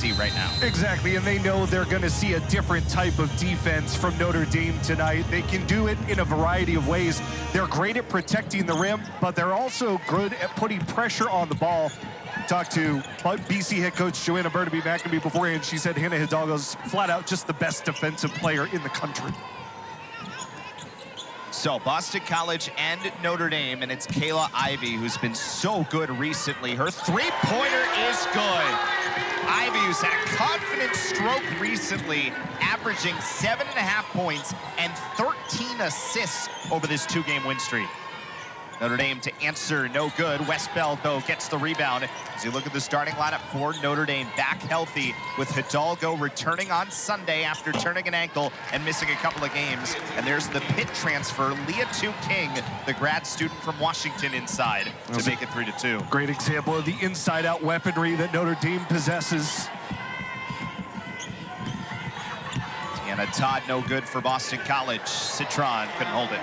right now. Exactly, and they know they're going to see a different type of defense from Notre Dame tonight. They can do it in a variety of ways. They're great at protecting the rim, but they're also good at putting pressure on the ball. Talked to BC head coach Joanna Burnaby-McNamee beforehand. She said Hannah Hidalgo's flat out just the best defensive player in the country. So Boston College and Notre Dame, and it's Kayla Ivey who's been so good recently. Her three-pointer is good. Ivey, who's had a confident stroke recently, averaging 7.5 points and 13 assists over this two-game win streak. Notre Dame to answer, no good. Westbeld, though, gets the rebound. As you look at the starting lineup for Notre Dame, back healthy with Hidalgo returning on Sunday after turning an ankle and missing a couple of games. And there's the Pitt transfer, Leah King, the grad student from Washington, inside to make it 3-2. Great example of the inside-out weaponry that Notre Dame possesses. And a Todd, no good for Boston College. Citron couldn't hold it.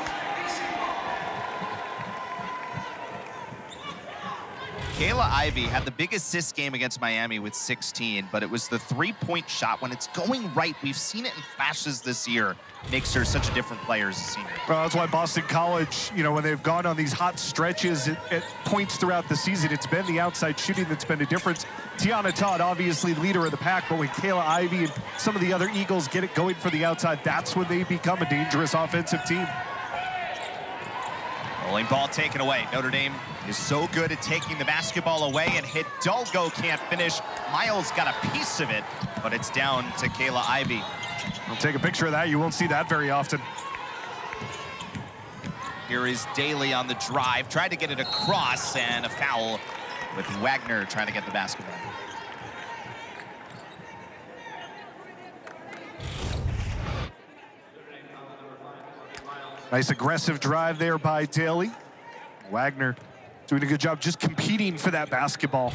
Kayla Ivey had the big assist game against Miami with 16, but it was the three-point shot. When it's going right, we've seen it in flashes this year. Makes her such a different player as a senior. Well, that's why Boston College, you know, when they've gone on these hot stretches at points throughout the season, it's been the outside shooting that's been a difference. Tiana Todd, obviously leader of the pack, but when Kayla Ivey and some of the other Eagles get it going for the outside, that's when they become a dangerous offensive team. Rolling ball taken away. Notre Dame is so good at taking the basketball away, and Hidalgo can't finish. Miles got a piece of it, but it's down to Kayla Ivey. I'll take a picture of that. You won't see that very often. Here is Daly on the drive. Tried to get it across, and a foul with Wagner trying to get the basketball. Nice aggressive drive there by Daly. Wagner doing a good job just competing for that basketball.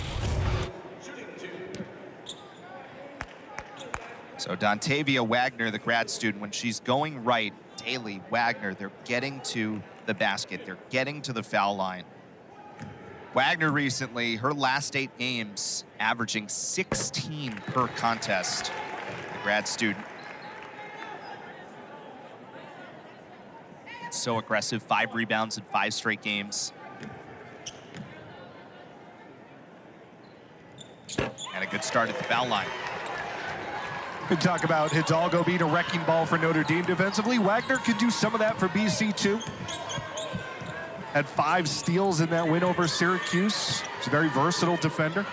So Dontavia Wagner, the grad student, when she's going right, Daly, Wagner, they're getting to the basket. They're getting to the foul line. Wagner recently, her last 8 games, averaging 16 per contest. The grad student. So aggressive, 5 rebounds in 5 straight games. And a good start at the foul line. We talk about Hidalgo being a wrecking ball for Notre Dame defensively. Wagner could do some of that for BC too. Had 5 steals in that win over Syracuse. She's a very versatile defender.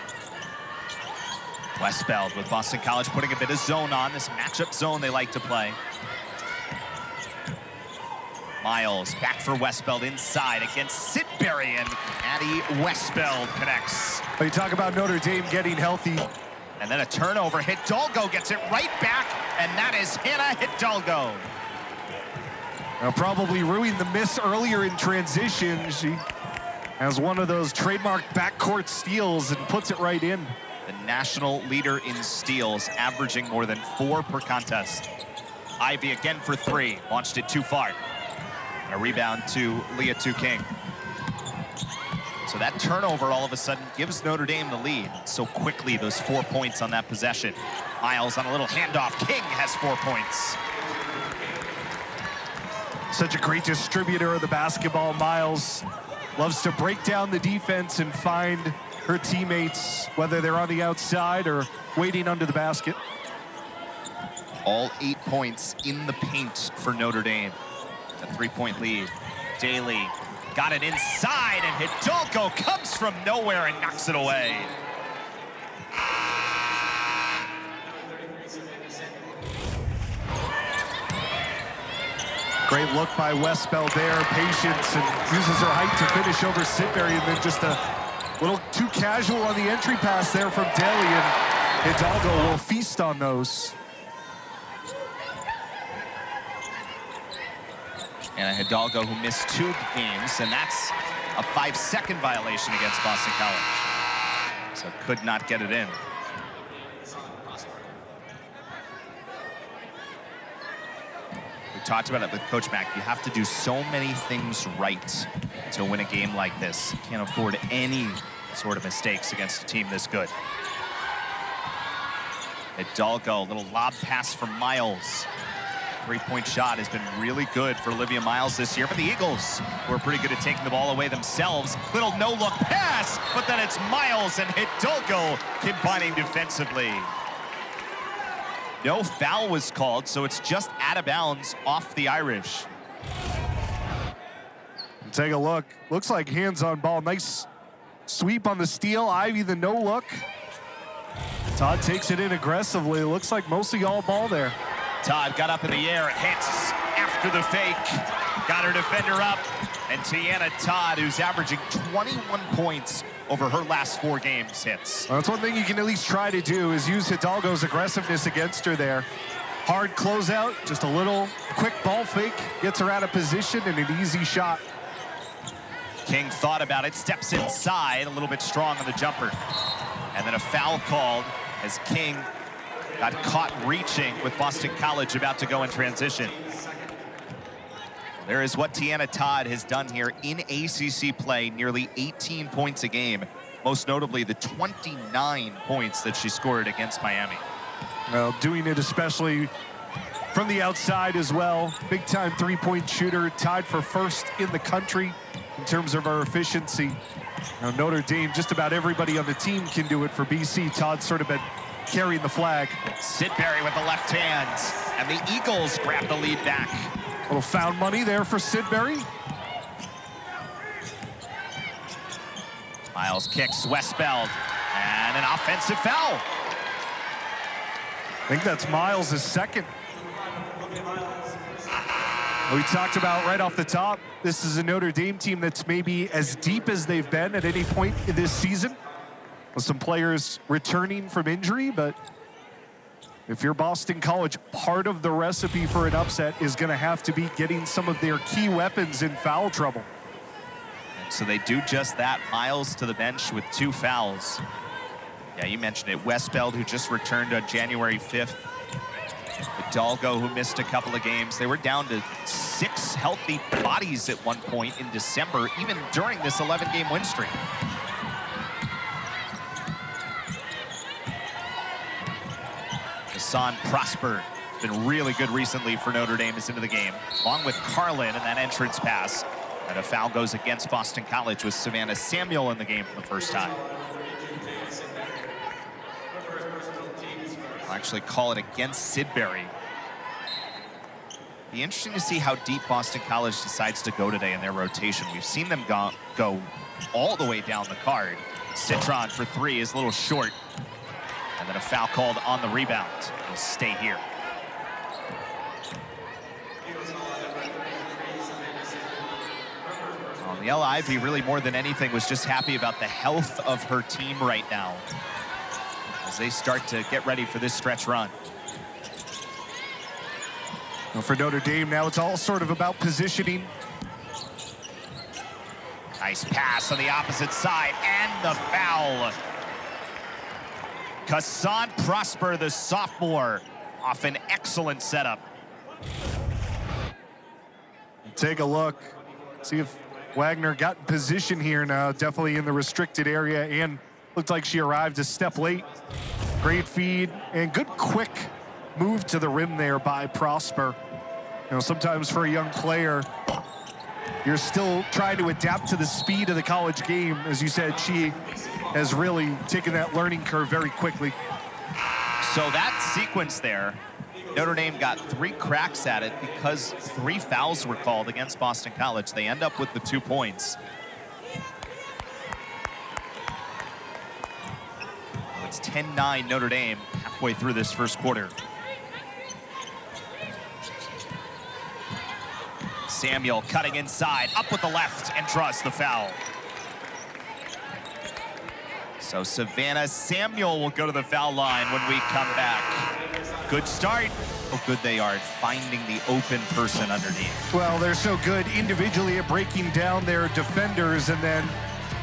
Westbeld with Boston College putting a bit of zone on, this matchup zone they like to play. Miles back for Westbeld inside against Sidbury, and Maddy Westbeld connects. But you talk about Notre Dame getting healthy. And then a turnover. Hidalgo gets it right back, and that is Hannah Hidalgo. Now, probably ruined the miss earlier in transition. She has one of those trademark backcourt steals and puts it right in. The national leader in steals, averaging more than 4 per contest. Ivey again for 3, launched it too far. And a rebound to Leah King. So that turnover all of a sudden gives Notre Dame the lead. So quickly, those 4 points on that possession. Miles on a little handoff. King has 4 points. Such a great distributor of the basketball. Miles loves to break down the defense and find her teammates, whether they're on the outside or waiting under the basket. All 8 points in the paint for Notre Dame. A 3-point lead. Daly got it inside, and Hidalgo comes from nowhere and knocks it away. Great look by Westbeld there, patience, and uses her height to finish over Sidbury, and then just a little too casual on the entry pass there from Daly, and Hidalgo will feast on those. And Hidalgo, who missed 2 games, and that's a 5-second violation against Boston College. So could not get it in. We talked about it with Coach Mack. You have to do so many things right to win a game like this. You can't afford any sort of mistakes against a team this good. Hidalgo, little lob pass from Miles. Three-point shot has been really good for Olivia Miles this year, but the Eagles were pretty good at taking the ball away themselves. Little no-look pass, but then it's Miles and Hidalgo combining defensively. No foul was called, so it's just out of bounds off the Irish. Take a look. Looks like hands on ball. Nice sweep on the steal. Ivy, the no look. Todd takes it in aggressively. Looks like mostly all ball there. Todd got up in the air. It hits after the fake. Got her defender up. And Tiana Todd, who's averaging 21 points over her last 4 games, hits. Well, that's one thing you can at least try to do is use Hidalgo's aggressiveness against her there. Hard closeout, just a little quick ball fake, gets her out of position and an easy shot. King thought about it, steps inside, a little bit strong on the jumper. And then a foul called as King got caught reaching with Boston College about to go in transition. There is what Tiana Todd has done here in ACC play, nearly 18 points a game. Most notably, the 29 points that she scored against Miami. Well, doing it especially from the outside as well. Big-time three-point shooter, tied for first in the country in terms of our efficiency. Now, Notre Dame, just about everybody on the team can do it for BC. Todd's sort of been carrying the flag. Sidbury with the left hand, and the Eagles grab the lead back. A little found money there for Sidbury. Miles kicks Westbeld, and an offensive foul. I think that's Miles' second. We talked about right off the top, this is a Notre Dame team that's maybe as deep as they've been at any point in this season, with some players returning from injury. But if you're Boston College, part of the recipe for an upset is going to have to be getting some of their key weapons in foul trouble. And so they do just that. Miles to the bench with 2 fouls. Yeah, you mentioned it. Westbeld, who just returned on January 5th. Hidalgo, who missed a couple of games. They were down to 6 healthy bodies at one point in December, even during this 11-game win streak. Hassan Prosper has been really good recently for Notre Dame is into the game, along with Carlin in that entrance pass. And a foul goes against Boston College with Savannah Samuel in the game for the first time. I'll actually call it against Sidbury. Be interesting to see how deep Boston College decides to go today in their rotation. We've seen them go all the way down the card. Citron for 3 is a little short. And then a foul called on the rebound. He'll stay here. Niele Ivy, really more than anything, was just happy about the health of her team right now as they start to get ready for this stretch run. Well, for Notre Dame now, it's all sort of about positioning. Nice pass on the opposite side, and the foul. Hassan Prosper, the sophomore, off an excellent setup. Take a look, see if Wagner got in position here now, definitely in the restricted area, and looked like she arrived a step late. Great feed and good quick move to the rim there by Prosper. You know, sometimes for a young player, you're still trying to adapt to the speed of the college game. As you said, she has really taken that learning curve very quickly. So that sequence there, Notre Dame got 3 cracks at it because 3 fouls were called against Boston College. They end up with the 2 points. It's 10-9 Notre Dame halfway through this first quarter. Samuel cutting inside, up with the left, and draws the foul. So Savannah Samuel will go to the foul line when we come back. Good start. Oh, good they are at finding the open person underneath. Well, they're so good individually at breaking down their defenders, and then,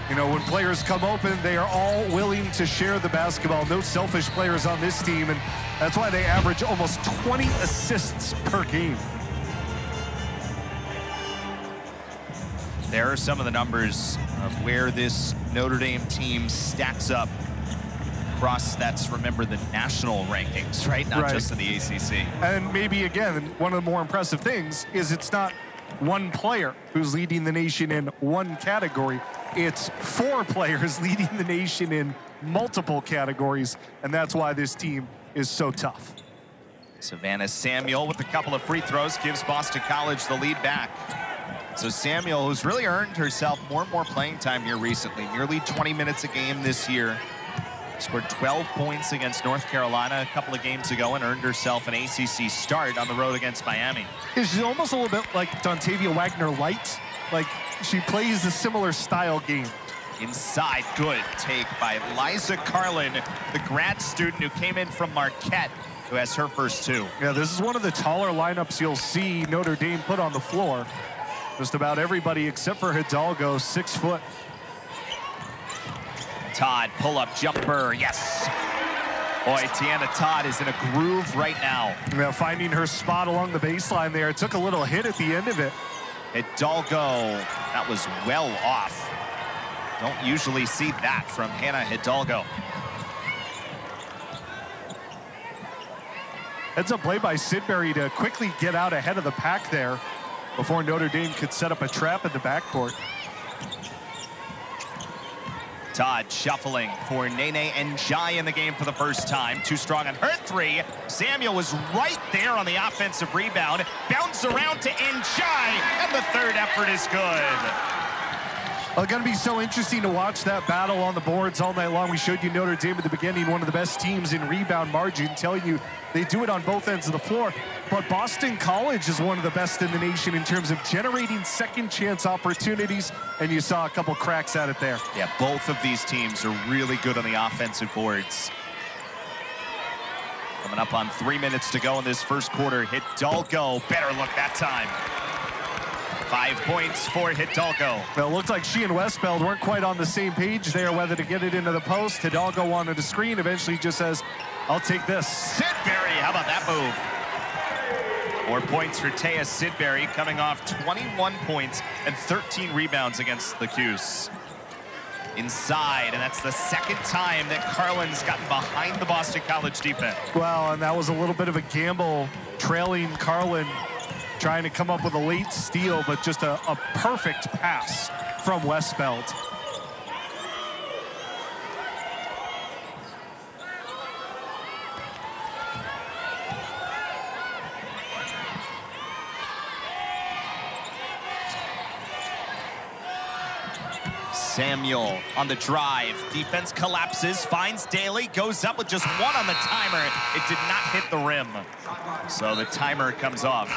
you know, when players come open, they are all willing to share the basketball. No selfish players on this team, and that's why they average almost 20 assists per game. There are some of the numbers of where this Notre Dame team stacks up across, that's, remember, the national rankings, right? Not just in the ACC. And maybe, again, one of the more impressive things is it's not one player who's leading the nation in one category. It's 4 players leading the nation in multiple categories, and that's why this team is so tough. Savannah Samuel with a couple of free throws gives Boston College the lead back. So Samuel, who's really earned herself more and more playing time here recently, nearly 20 minutes a game this year. Scored 12 points against North Carolina a couple of games ago and earned herself an ACC start on the road against Miami. She's almost a little bit like Dontavia Wagner light. Like, she plays a similar style game. Inside, good take by Liza Carlin, the grad student who came in from Marquette, who has her first 2. Yeah, this is one of the taller lineups you'll see Notre Dame put on the floor. Just about everybody except for Hidalgo, 6 foot. Todd, pull-up jumper, yes. Boy, Tiana Todd is in a groove right now. Yeah, finding her spot along the baseline there. It took a little hit at the end of it. Hidalgo, that was well off. Don't usually see that from Hannah Hidalgo. Heads up play by Sidbury to quickly get out ahead of the pack there before Notre Dame could set up a trap in the backcourt. Todd shuffling for Nene Njai in the game for the first time. Too strong on her 3. Samuel was right there on the offensive rebound. Bounce around to Njai, and the third effort is good. Well, it's going to be so interesting to watch that battle on the boards all night long. We showed you Notre Dame at the beginning, one of the best teams in rebound margin, telling you they do it on both ends of the floor. But Boston College is one of the best in the nation in terms of generating second chance opportunities, and you saw a couple cracks at it there. Yeah, both of these teams are really good on the offensive boards. Coming up on 3 minutes to go in this first quarter. Hidalgo, better look that time. 5 points for Hidalgo. Well, it looked like she and Westbeld weren't quite on the same page there, whether to get it into the post. Hidalgo wanted a screen, eventually just says, I'll take this. Sidbury, how about that move? 4 points for Taya Sidbury, coming off 21 points and 13 rebounds against the Cuse. Inside, and that's the second time that Carlin's gotten behind the Boston College defense. Well, and that was a little bit of a gamble, trailing Carlin, trying to come up with a late steal, but just a perfect pass from Westbeld. Samuel on the drive. Defense collapses, finds Daly, goes up with just 1 on the timer. It did not hit the rim. So the timer comes off,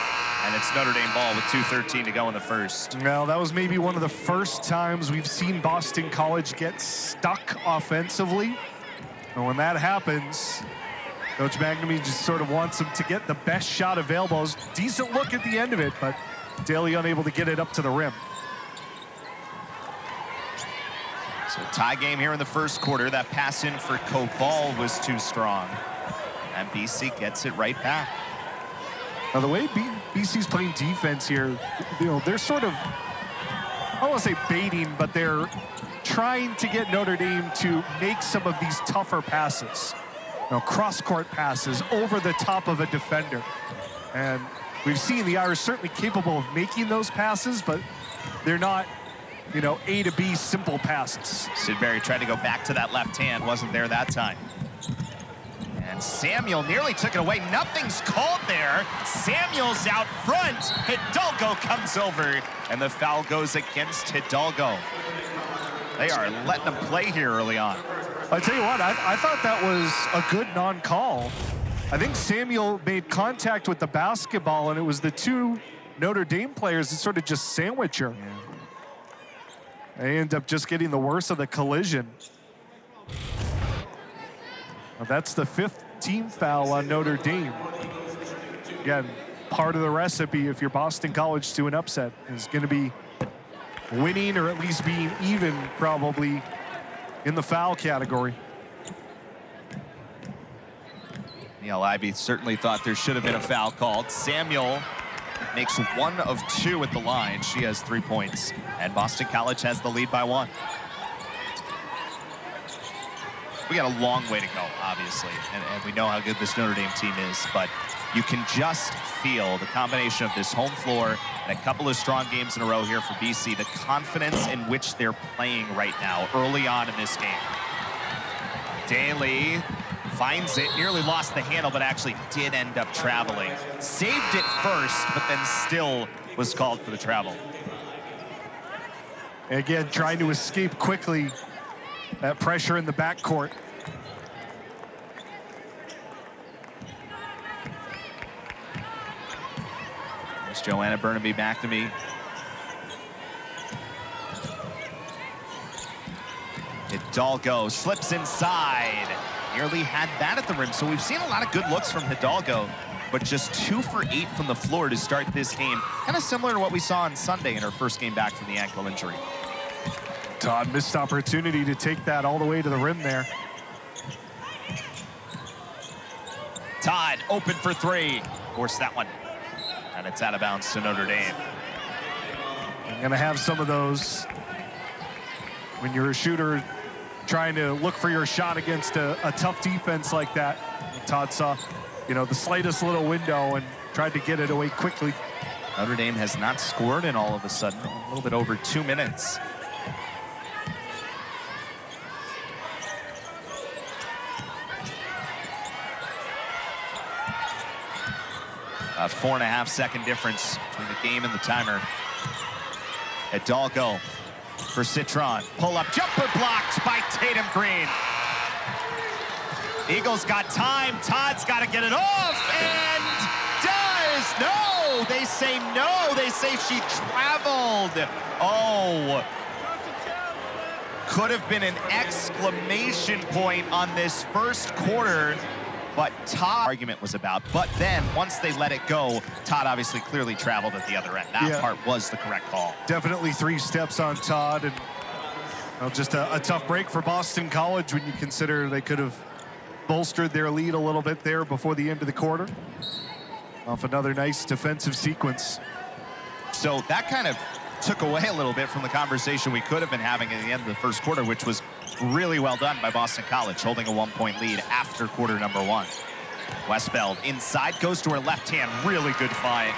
and it's Notre Dame ball with 2:13 to go in the first. Well, that was maybe one of the first times we've seen Boston College get stuck offensively. And when that happens, Coach McNamee just sort of wants them to get the best shot available. It was a decent look at the end of it, but Daly unable to get it up to the rim. So tie game here in the first quarter. That pass in for Koval was too strong. And BC gets it right back. Now, the way BC's playing defense here, they're sort of, I don't want to say baiting, but they're trying to get Notre Dame to make some of these tougher passes. Cross-court passes over the top of a defender. And we've seen the Irish certainly capable of making those passes, but they're not, A to B simple passes. Sidbury tried to go back to that left hand, wasn't there that time. And Samuel nearly took it away. Nothing's called there. Samuel's out front. Hidalgo comes over, and the foul goes against Hidalgo. They are letting them play here early on. I tell you what, I thought that was a good non-call. I think Samuel made contact with the basketball, and it was the 2 Notre Dame players that sort of just sandwich her. Yeah. They end up just getting the worst of the collision. Well, that's the 5th team foul on Notre Dame. Again, part of the recipe if you're Boston College to an upset is going to be winning or at least being even probably in the foul category. Neil Ivey certainly thought there should have been a foul called. Samuel makes 1 of 2 at the line. She has 3 points, and Boston College has the lead by 1. We got a long way to go, obviously, and we know how good this Notre Dame team is, but you can just feel the combination of this home floor and a couple of strong games in a row here for BC, the confidence in which they're playing right now early on in this game. Daly finds it, nearly lost the handle, but actually did end up traveling. Saved it first, but then still was called for the travel. Again, trying to escape quickly that pressure in the backcourt. There's Joanna Burnaby back to me. Hidalgo slips inside. Nearly had that at the rim. So we've seen a lot of good looks from Hidalgo, but just 2 for 8 from the floor to start this game. Kind of similar to what we saw on Sunday in her first game back from the ankle injury. Todd missed opportunity to take that all the way to the rim there. Todd open for 3. Forced that one. And it's out of bounds to Notre Dame. You're gonna have some of those when you're a shooter trying to look for your shot against a tough defense like that. Todd saw, the slightest little window and tried to get it away quickly. Notre Dame has not scored in all of a sudden, a little bit over 2 minutes. 4.5-second difference between the game and the timer. Hidalgo for Citron. Pull up jumper blocked by Tatum Green. Eagles got time. Todd's got to get it off and does. No, they say no. They say she traveled. Oh. Could have been an exclamation point on this first quarter. But Todd argument was about. But then once they let it go, Todd obviously clearly traveled at the other end. That part was the correct call. Definitely 3 steps on Todd, and just a tough break for Boston College when you consider they could have bolstered their lead a little bit there before the end of the quarter. Off another nice defensive sequence. So that kind of took away a little bit from the conversation we could have been having at the end of the first quarter, which was really well done by Boston College, holding a 1-point lead after quarter number 1. Westbeld inside, goes to her left hand. Really good find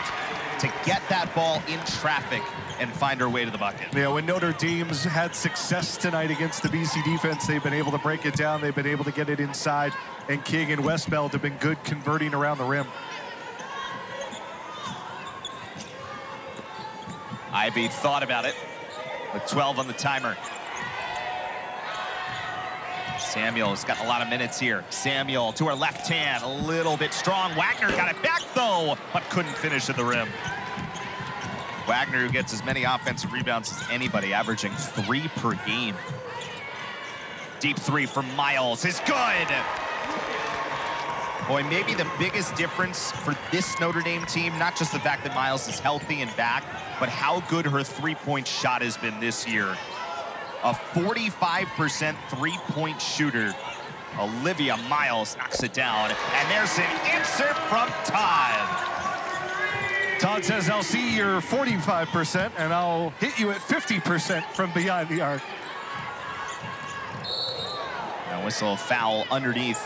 to get that ball in traffic and find her way to the bucket. Yeah, when Notre Dame's had success tonight against the BC defense, they've been able to break it down. They've been able to get it inside, and King and Westbeld have been good converting around the rim. Ivy thought about it with 12 on the timer. Samuel's got a lot of minutes here. Samuel to her left hand, a little bit strong. Wagner got it back though, but couldn't finish at the rim. Wagner, who gets as many offensive rebounds as anybody, averaging 3 per game. Deep 3 from Miles is good. Boy, maybe the biggest difference for this Notre Dame team, not just the fact that Miles is healthy and back, but how good her 3-point shot has been this year. A 45% 3-point shooter. Olivia Miles knocks it down, and there's an answer from Todd. Todd says, I'll see your 45%, and I'll hit you at 50% from behind the arc. A whistle foul underneath.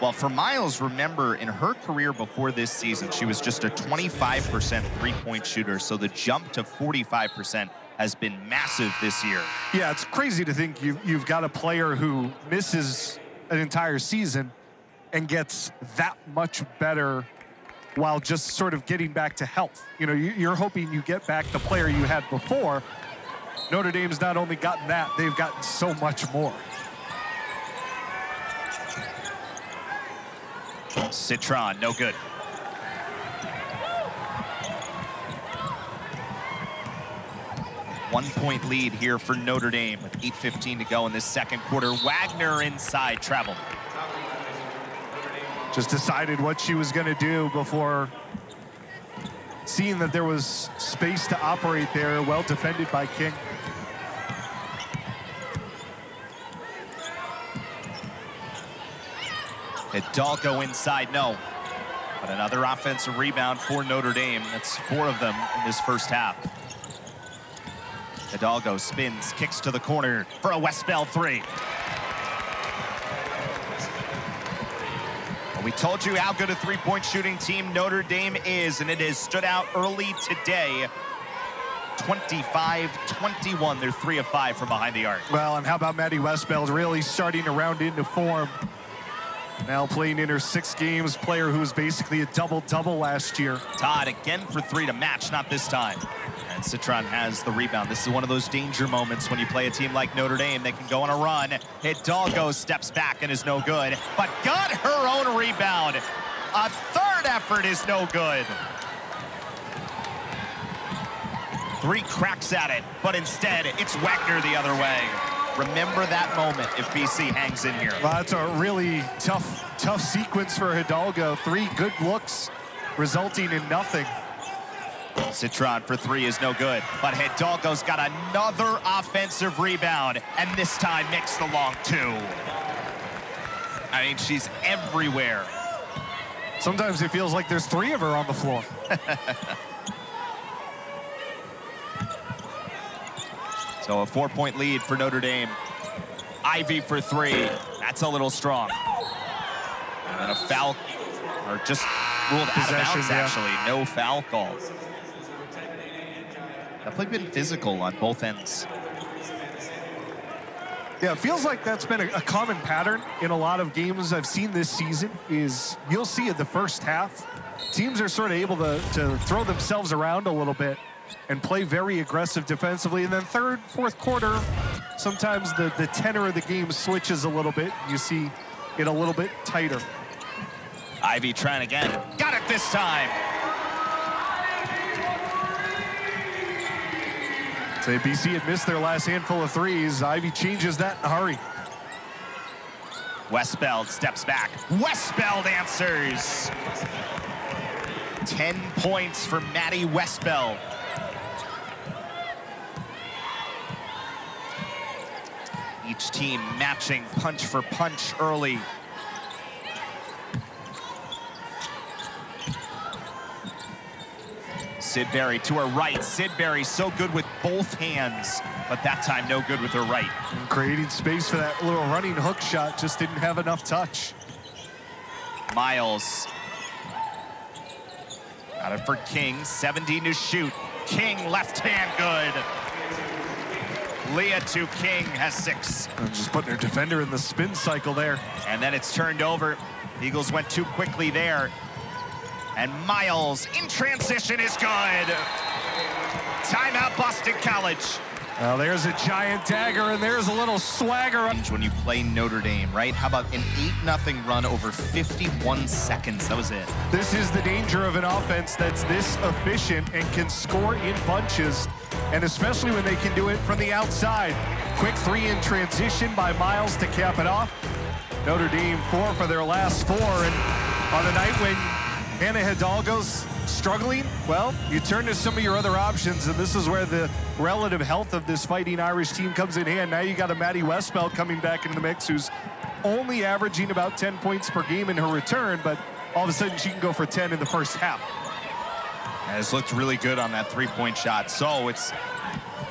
Well, for Miles, remember, in her career before this season, she was just a 25% 3-point shooter, so the jump to 45% has been massive this year. Yeah, it's crazy to think you've got a player who misses an entire season and gets that much better while just sort of getting back to health. You're hoping you get back the player you had before. Notre Dame's not only gotten that, they've gotten so much more. Citron, no good. One-point lead here for Notre Dame with 8:15 to go in this second quarter. Wagner inside, travel. Just decided what she was going to do before seeing that there was space to operate there. Well defended by King. Hidalgo inside, no. But another offensive rebound for Notre Dame. That's 4 of them in this first half. Hidalgo spins, kicks to the corner for a Westbeld 3. We told you how good a three-point shooting team Notre Dame is, and it has stood out early today. 25-21, they're 3 of 5 from behind the arc. Well, and how about Maddy Westbeld really starting to round into form? Now playing in her 6 games, player who was basically a double-double last year. Todd again for 3 to match, not this time. And Citron has the rebound. This is one of those danger moments when you play a team like Notre Dame. They can go on a run. Hidalgo steps back and is no good, but got her own rebound. A third effort is no good. 3 cracks at it, but instead it's Wagner the other way. Remember that moment if BC hangs in here. Well, that's a really tough sequence for Hidalgo. 3 good looks resulting in nothing. Citron for 3 is no good, but Hidalgo's got another offensive rebound, and this time makes the long 2. I mean, she's everywhere. Sometimes it feels like there's 3 of her on the floor. So a 4-point lead for Notre Dame. Ivy for 3. That's a little strong. And then a foul, or just ruled out of bounds, actually. No foul call. Definitely been physical on both ends. Yeah, it feels like that's been a common pattern in a lot of games I've seen this season, is you'll see in the first half, teams are sort of able to throw themselves around a little bit and play very aggressive defensively. And then third, fourth quarter, sometimes the tenor of the game switches a little bit. You see it a little bit tighter. Ivy trying again. Got it this time. So BC had missed their last handful of 3s. Ivy changes that in a hurry. Westbeld steps back. Westbeld answers. 10 points for Maddy Westbeld. Each team matching punch for punch early. Sidbury to her right. Sidbury so good with both hands, but that time no good with her right. And creating space for that little running hook shot, just didn't have enough touch. Miles. Got it for King, 17 to shoot. King left hand good. Leah to King has 6. And just putting her defender in the spin cycle there. And then it's turned over. Eagles went too quickly there. And Miles in transition is good. Timeout Boston College. Well, there's a giant dagger and there's a little swagger. When you play Notre Dame, right? How about an 8-0 run over 51 seconds? That was it. This is the danger of an offense that's this efficient and can score in bunches, and especially when they can do it from the outside. Quick 3 in transition by Miles to cap it off. Notre Dame 4 for their last 4, and on a night when Hannah Hidalgo's struggling, well, you turn to some of your other options, and this is where the relative health of this Fighting Irish team comes in hand. Now you got a Maddy Westbeld coming back into the mix, who's only averaging about 10 points per game in her return, but all of a sudden she can go for 10 in the first half. And it's looked really good on that 3-point shot. So it's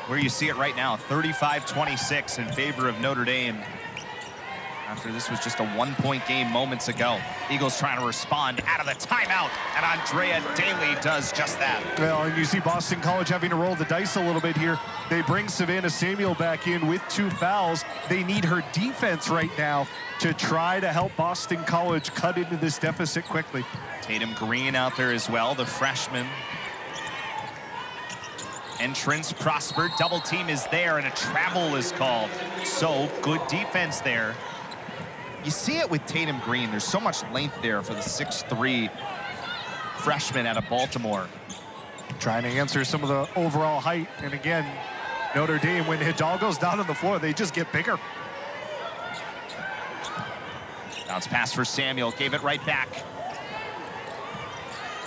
where you see it right now, 35-26 in favor of Notre Dame. After this was just a 1-point game moments ago. Eagles trying to respond out of the timeout, and Andrea Daly does just that. Well, and you see Boston College having to roll the dice a little bit here. They bring Savannah Samuel back in with 2 fouls. They need her defense right now to try to help Boston College cut into this deficit quickly. Tatum Green out there as well, the freshman. Entrance prospered, double team is there, and a travel is called. So good defense there. You see it with Tatum Green. There's so much length there for the 6'3" freshman out of Baltimore. Trying to answer some of the overall height. And again, Notre Dame, when Hidalgo's down on the floor, they just get bigger. Bounce pass for Samuel, gave it right back.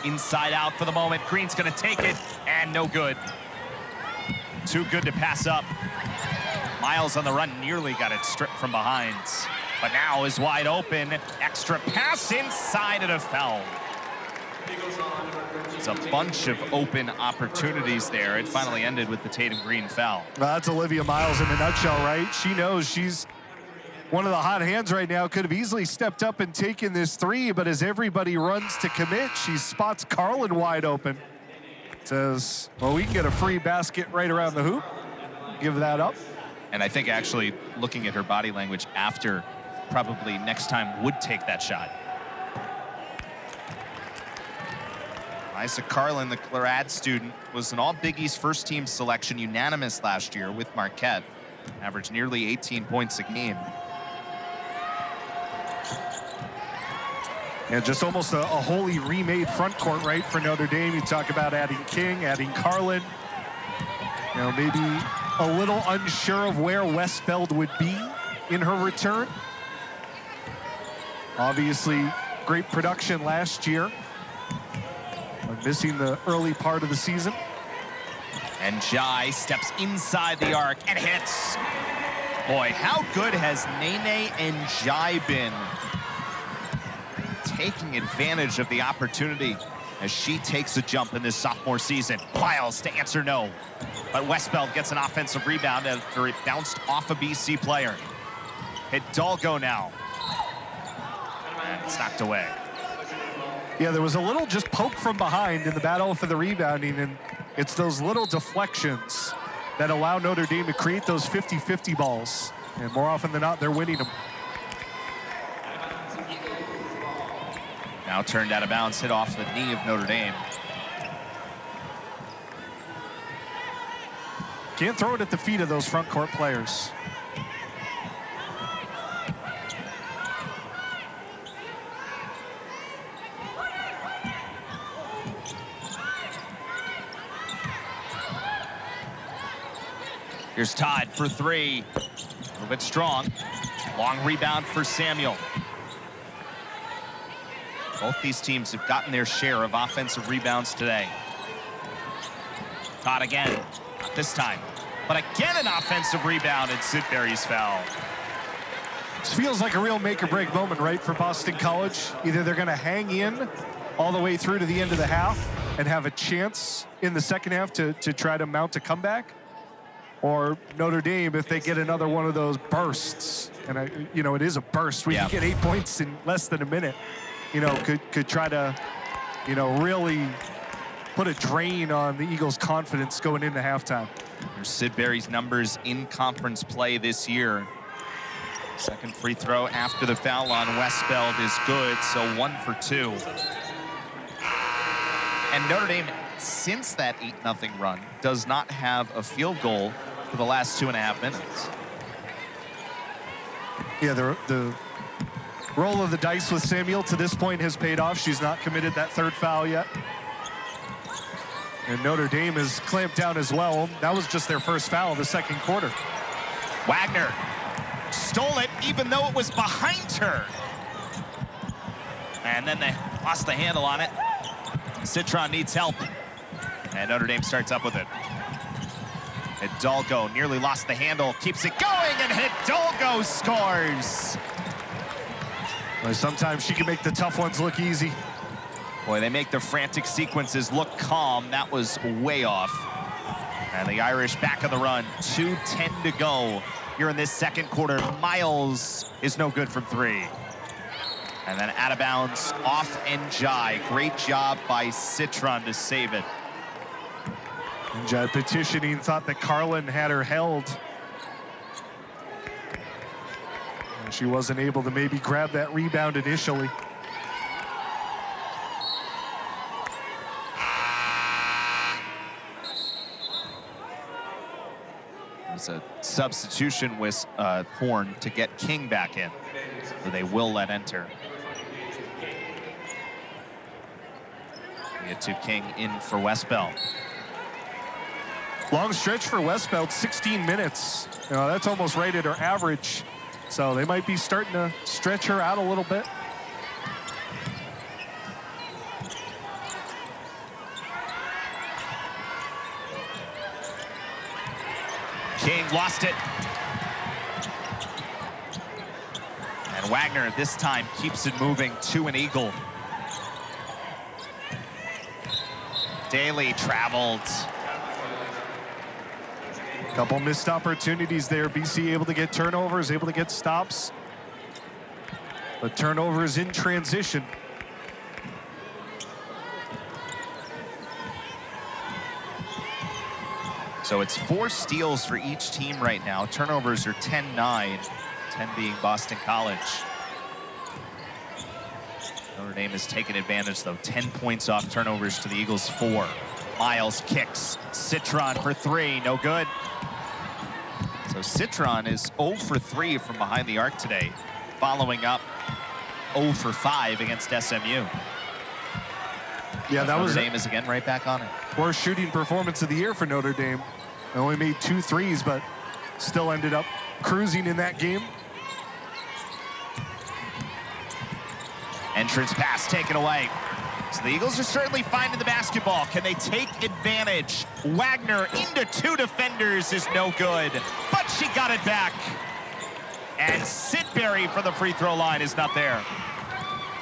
Inside out for the moment. Green's gonna take it, and no good. Too good to pass up. Miles on the run, nearly got it stripped from behind. But now is wide open. Extra pass inside and a foul. It's a bunch of open opportunities there. It finally ended with the Tatum Green foul. Well, that's Olivia Miles in a nutshell, right? She knows she's one of the hot hands right now, could have easily stepped up and taken this three, but as everybody runs to commit, she spots Carlin wide open. Says, well, we can get a free basket right around the hoop. Give that up. And I think actually looking at her body language after, probably next time would take that shot. Isa Carlin, the Clairad student, was an All-Big East first-team selection, unanimous last year with Marquette. Averaged nearly 18 points a game. Yeah, just almost a wholly remade front court, right, for Notre Dame. You talk about adding King, adding Carlin. You know, maybe a little unsure of where Westbeld would be in her return. Obviously, great production last year. Missing the early part of the season. And Jai steps inside the arc and hits. Boy, how good has Nene and Jai been taking advantage of the opportunity as she takes a jump in this sophomore season. Miles to answer no. But Westbeld gets an offensive rebound after it bounced off a BC player. Hidalgo now. And it's knocked away. Yeah, there was a little just poke from behind in the battle for the rebounding, and it's those little deflections that allow Notre Dame to create those 50-50 balls. And more often than not, they're winning them. Now turned out of bounds, hit off the knee of Notre Dame. Can't throw it at the feet of those front court players. Here's Todd for three. A little bit strong. Long rebound for Samuel. Both these teams have gotten their share of offensive rebounds today. Todd again, not this time. But again an offensive rebound, and Sidbury's foul. This feels like a real make-or-break moment, right, for Boston College. Either they're going to hang in all the way through to the end of the half and have a chance in the second half to try to mount a comeback, or Notre Dame, if they get another one of those bursts, and it is a burst. We can get 8 points in less than a minute. Could try to, really put a drain on the Eagles' confidence going into halftime. There's Sidbury's numbers in conference play this year. Second free throw after the foul on Westbeld is good, so 1 for 2. And Notre Dame, since that 8-0 run, does not have a field goal for the last 2.5 minutes. Yeah, the roll of the dice with Samuel to this point has paid off. She's not committed that third foul yet. And Notre Dame has clamped down as well. That was just their first foul of the second quarter. Wagner stole it even though it was behind her. And then they lost the handle on it. Citron needs help. And Notre Dame starts up with it. Hidalgo nearly lost the handle, keeps it going, and Hidalgo scores. Well, sometimes she can make the tough ones look easy. Boy, they make the frantic sequences look calm. That was way off. And the Irish back of the run, 2:10 to go here in this second quarter. Miles is no good from three. And then out of bounds, off Njai. Great job by Citron to save it. Njai petitioning, thought that Carlin had her held. And she wasn't able to maybe grab that rebound initially. It's a substitution with Horn to get King back in, so they will let enter. We get to King in for Westbeld. Long stretch for Westbeld, 16 minutes. That's almost right at her average. So they might be starting to stretch her out a little bit. King lost it. And Wagner this time keeps it moving to an Eagle. Daly traveled. Couple missed opportunities there. BC able to get turnovers, able to get stops. But turnovers in transition. So it's 4 steals for each team right now. Turnovers are 10-9, 10 being Boston College. Notre Dame has taken advantage, though. 10 points off turnovers to the Eagles' 4. Miles kicks. Citron for 3, no good. So Citron is 0 for 3 from behind the arc today, following up 0 for 5 against SMU. Yeah, that was Notre Dame is again right back on it. Worst shooting performance of the year for Notre Dame. They only made 2 threes, but still ended up cruising in that game. Entrance pass taken away. So the Eagles are certainly finding the basketball. Can they take advantage? Wagner into 2 defenders is no good, but she got it back. And Sidbury for the free throw line is not there.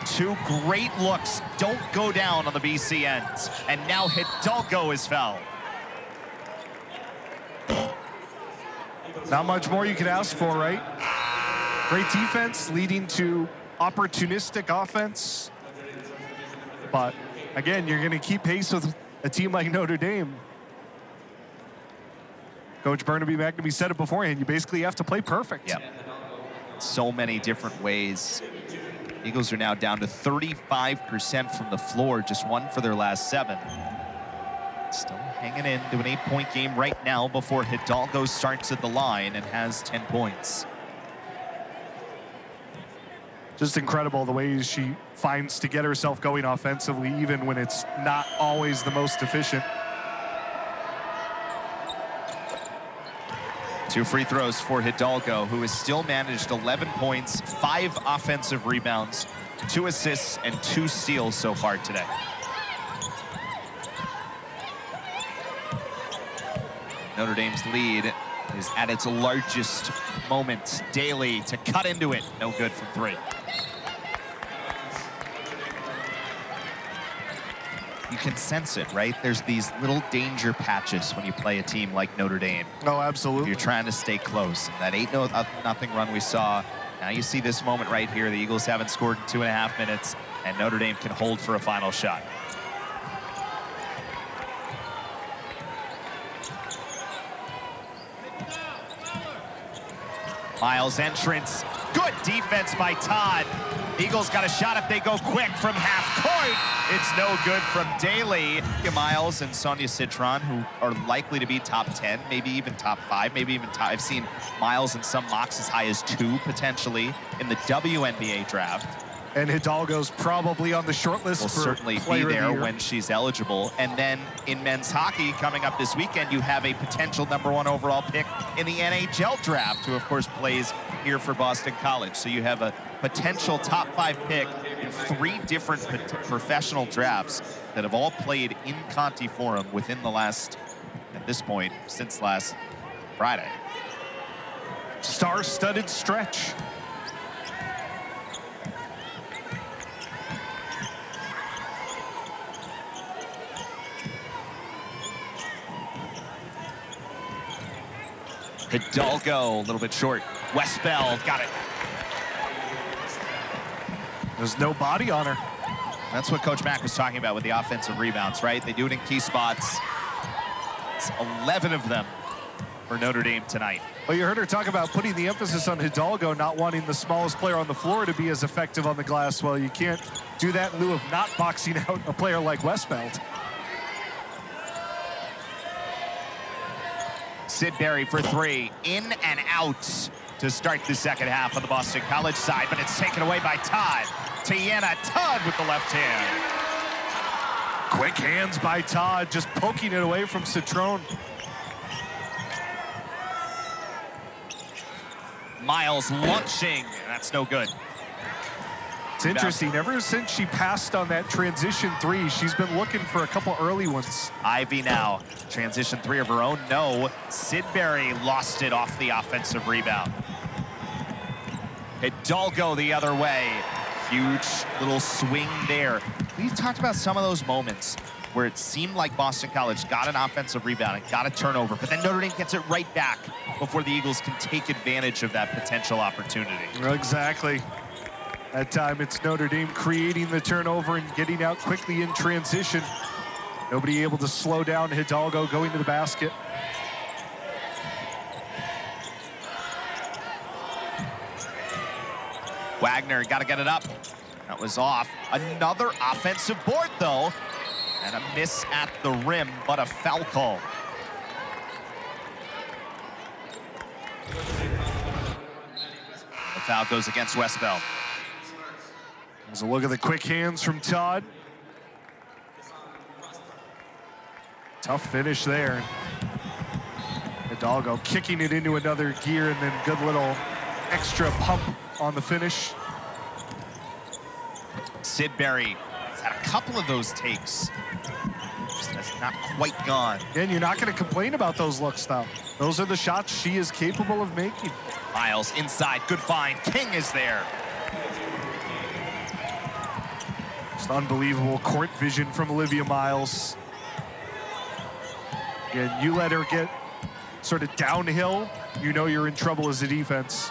2 great looks don't go down on the BC ends. And now Hidalgo is fouled. Not much more you could ask for, right? Great defense leading to opportunistic offense. But again, you're going to keep pace with a team like Notre Dame. Coach Burnaby McNamee said it beforehand. You basically have to play perfect. Yep. So many different ways. Eagles are now down to 35% from the floor, just 1 for their last 7. Still hanging in to an 8-point game right now before Hidalgo starts at the line and has 10 points. Just incredible the ways she finds to get herself going offensively, even when it's not always the most efficient. 2 free throws for Hidalgo, who has still managed 11 points, 5 offensive rebounds, 2 assists, and 2 steals so far today. Notre Dame's lead is at its largest moment. Daly to cut into it, no good from 3. You can sense it, right? There's these little danger patches when you play a team like Notre Dame. Oh, absolutely. You're trying to stay close. That 8-0 run we saw, now you see this moment right here. The Eagles haven't scored in 2.5 minutes, and Notre Dame can hold for a final shot. Miles entrance, good defense by Todd. Eagles got a shot if they go quick from half court. It's no good from Daly. Miles and Sonia Citron, who are likely to be top 10, maybe even top 5, maybe even top. I've seen Miles in some mocks as high as 2 potentially in the WNBA draft. And Hidalgo's probably on the short list. Will for certainly be there when she's eligible. And then in men's hockey coming up this weekend, you have a potential #1 overall pick in the NHL draft, who of course plays here for Boston College. So you have a potential top 5 pick in 3 different professional drafts that have all played in Conti Forum within the last, at this point, since last Friday. Star-studded stretch. Hidalgo, a little bit short. Westbeld, got it. There's no body on her. That's what Coach Mack was talking about with the offensive rebounds, right? They do it in key spots. It's 11 of them for Notre Dame tonight. Well, you heard her talk about putting the emphasis on Hidalgo, not wanting the smallest player on the floor to be as effective on the glass. Well, you can't do that in lieu of not boxing out a player like Westbeld. Sidbury for 3, in and out to start the second half on the Boston College side, but it's taken away by Todd. Todd with the left hand. Quick hands by Todd, just poking it away from Citron. Miles launching, that's no good. It's interesting, ever since she passed on that transition 3, she's been looking for a couple early ones. Ivy now, transition 3 of her own, no. Sidbury lost it off the offensive rebound. Hidalgo the other way. Huge little swing there. We've talked about some of those moments where it seemed like Boston College got an offensive rebound and got a turnover, but then Notre Dame gets it right back before the Eagles can take advantage of that potential opportunity. Exactly. That time it's Notre Dame creating the turnover and getting out quickly in transition. Nobody able to slow down Hidalgo going to the basket. Wagner got to get it up. That was off. Another offensive board, though. And a miss at the rim, but a foul call. The foul goes against Westbeld. There's a look at the quick hands from Todd. Tough finish there. Hidalgo kicking it into another gear, and then good little extra pump on the finish. Sidbury has had a couple of those takes. Just has not quite gone. And you're not going to complain about those looks, though. Those are the shots she is capable of making. Miles inside, good find. King is there. Just unbelievable court vision from Olivia Miles. And you let her get sort of downhill, you know you're in trouble as a defense.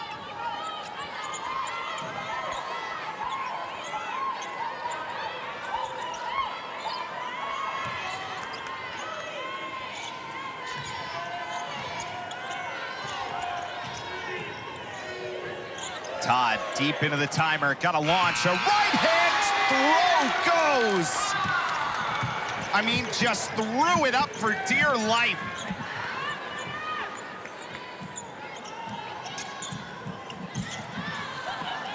Todd deep into the timer, got a launch, a right hand throw goes. I mean, just threw it up for dear life.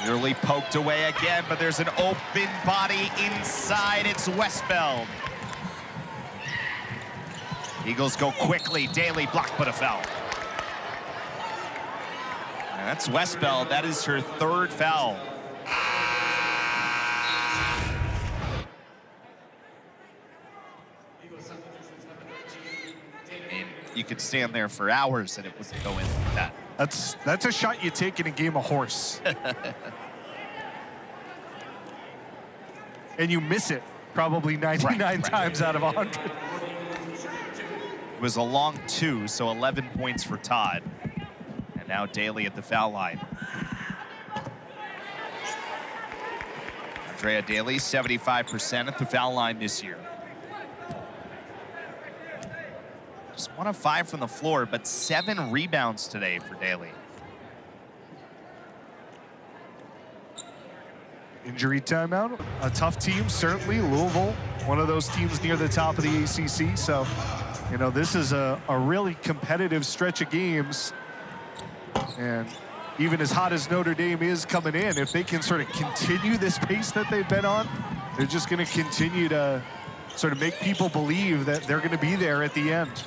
Nearly poked away again, but there's an open body inside. It's Westbeld. Eagles go quickly. Daly blocked, but a foul. And that's Westbeld. That is her third foul. And you could stand there for hours and it wouldn't go in like that. That's a shot you take in a game of horse. And you miss it probably 99 times out of 100. It was a long 2, so 11 points for Todd. And now Daly at the foul line. Andrea Daly, 75% at the foul line this year. Just 1 of 5 from the floor, but 7 rebounds today for Daly. Injury timeout. A tough team, certainly. Louisville, one of those teams near the top of the ACC. So, you know, this is a really competitive stretch of games. And even as hot as Notre Dame is coming in, if they can sort of continue this pace that they've been on, they're just going to continue to sort of make people believe that they're going to be there at the end.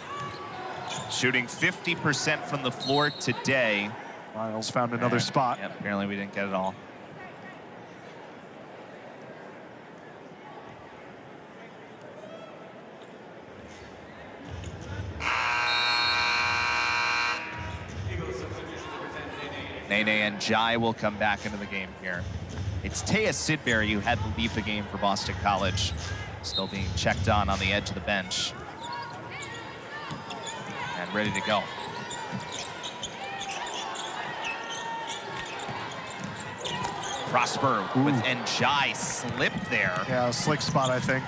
Shooting 50% from the floor today. Miles found another spot. Yep, apparently we didn't get it all. Nene and Jai will come back into the game here. It's Taya Sidbury who had to leave the game for Boston College. Still being checked on the edge of the bench. And ready to go. Prosper with Njai slipped there. Yeah, a slick spot, I think.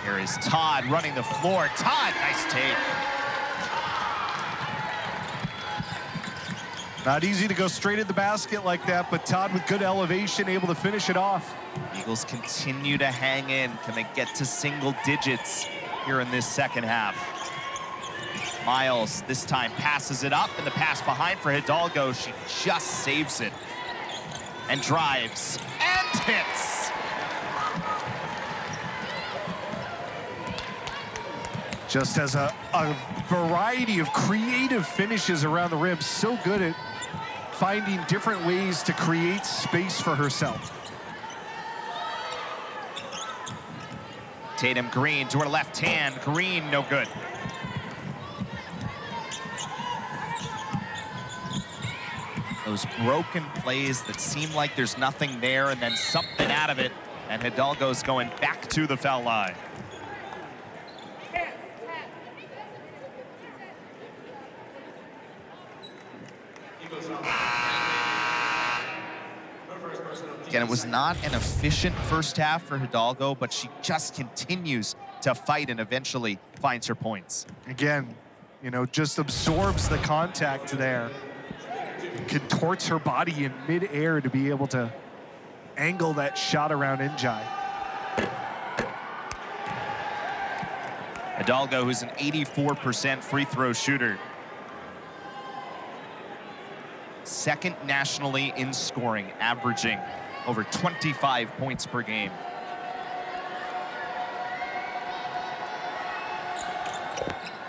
Here is Todd running the floor. Todd, nice take. Not easy to go straight at the basket like that, but Todd with good elevation, able to finish it off. Eagles continue to hang in. Can they get to single digits here in this second half? Miles this time passes it up, and the pass behind for Hidalgo. She just saves it and drives and hits. Just has a variety of creative finishes around the rim. So good at finding different ways to create space for herself. Tatum Green to her left hand. Green, no good. Those broken plays that seem like there's nothing there and then something out of it. And Hidalgo's going back to the foul line. Again, it was not an efficient first half for Hidalgo, but she just continues to fight and eventually finds her points. Again, you know, just absorbs the contact there. Contorts her body in midair to be able to angle that shot around Njai. Hidalgo, who's an 84% free throw shooter. Second nationally in scoring, averaging over 25 points per game.